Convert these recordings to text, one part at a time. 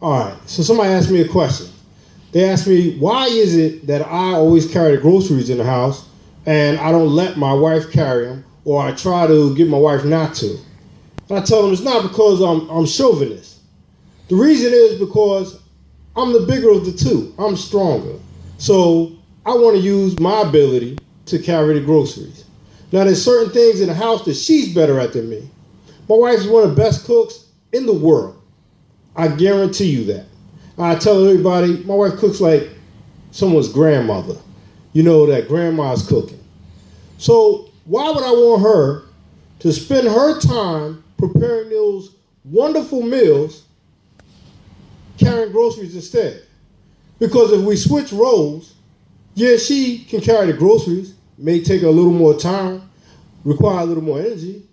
All right, so somebody asked me a question. They asked me, why is it that I always carry the groceries in the house and I don't let my wife carry them, or I try to get my wife not to? And I tell them it's not because I'm chauvinist. The reason is because I'm the bigger of the two. I'm stronger. So I want to use my ability to carry the groceries. Now, there's certain things in the house that she's better at than me. My wife's one of the best cooks in the world. I guarantee you that. I tell everybody, my wife cooks like someone's grandmother. You know, that grandma's cooking. So why would I want her to spend her time preparing those wonderful meals carrying groceries instead? Because if we switch roles, yeah, she can carry the groceries, may take a little more time, require a little more energy,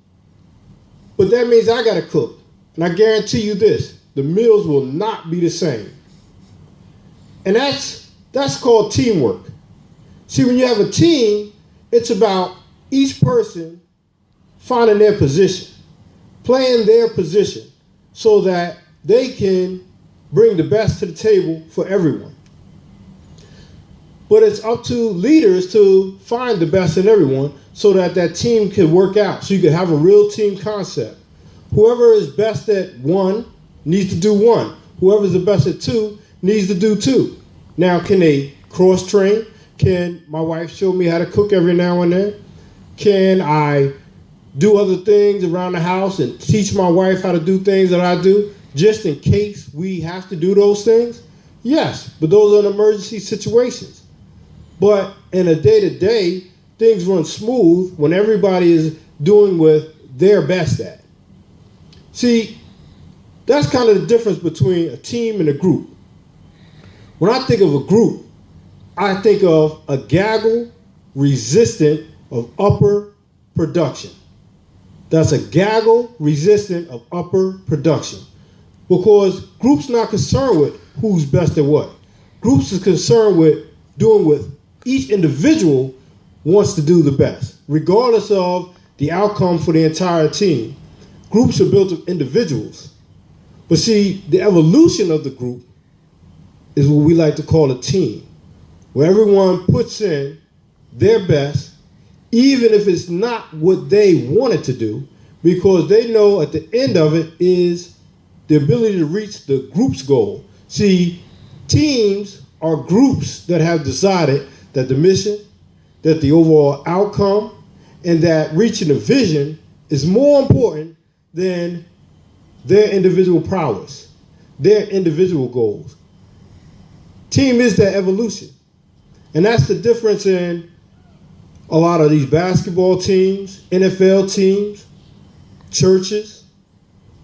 but that means I got to cook. And I guarantee you this, the meals will not be the same. And that's called teamwork. See, when you have a team, it's about each person finding their position, playing their position so that they can bring the best to the table for everyone. But it's up to leaders to find the best in everyone so that that team can work out, so you can have a real team concept. Whoever is best at one needs to do one. Whoever's the best at two needs to do two. Now, can they cross-train? Can my wife show me how to cook every now and then? Can I do other things around the house and teach my wife how to do things that I do, just in case we have to do those things? Yes, but those are emergency situations. But in a day-to-day, things run smooth when everybody is doing what they're best at. See, that's kind of the difference between a team and a group. When I think of a group, I think of a gaggle resistant of upper production. That's a gaggle resistant of upper production. Because groups not concerned with who's best at what. Groups is concerned with doing what each individual wants to do the best, regardless of the outcome for the entire team. Groups are built of individuals. But see, the evolution of the group is what we like to call a team, where everyone puts in their best, even if it's not what they wanted to do, because they know at the end of it is the ability to reach the group's goal. See, teams are groups that have decided that the mission, that the overall outcome, and that reaching a vision is more important than their individual prowess, their individual goals. Team is that evolution. And that's the difference in a lot of these basketball teams, NFL teams, churches.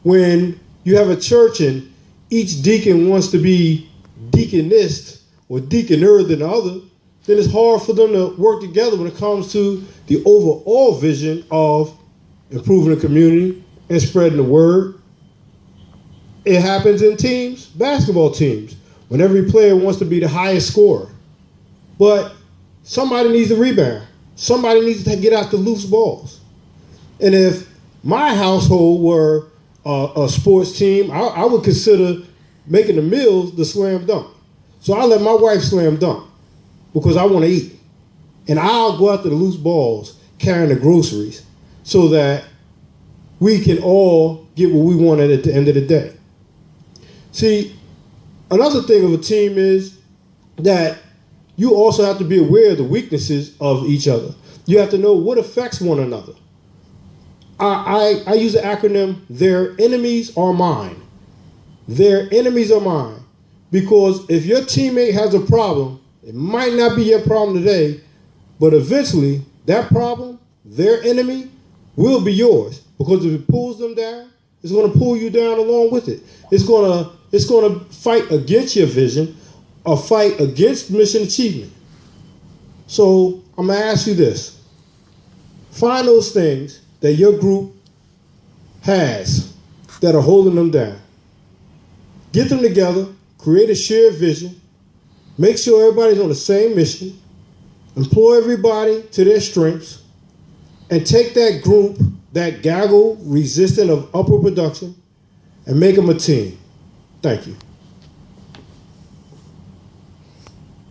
When you have a church and each deacon wants to be deaconist or deaconer than the other, then it's hard for them to work together when it comes to the overall vision of improving the community and spreading the word. It happens in teams, basketball teams, when every player wants to be the highest scorer. But somebody needs to rebound. Somebody needs to get out the loose balls. And if my household were a sports team, I would consider making the meals the slam dunk. So I let my wife slam dunk because I want to eat. And I'll go after the loose balls carrying the groceries so that we can all get what we wanted at the end of the day. See, another thing of a team is that you also have to be aware of the weaknesses of each other. You have to know what affects one another. I use the acronym, their enemies are mine. Their enemies are mine. Because if your teammate has a problem, it might not be your problem today, but eventually that problem, their enemy, will be yours. Because if it pulls them down, it's going to pull you down along with it. It's going to fight against your vision, a fight against mission achievement. So I'm going to ask you this. Find those things that your group has that are holding them down. Get them together, create a shared vision, make sure everybody's on the same mission, employ everybody to their strengths, and take that group, that gaggle resistant of upper production, and make them a team. Thank you.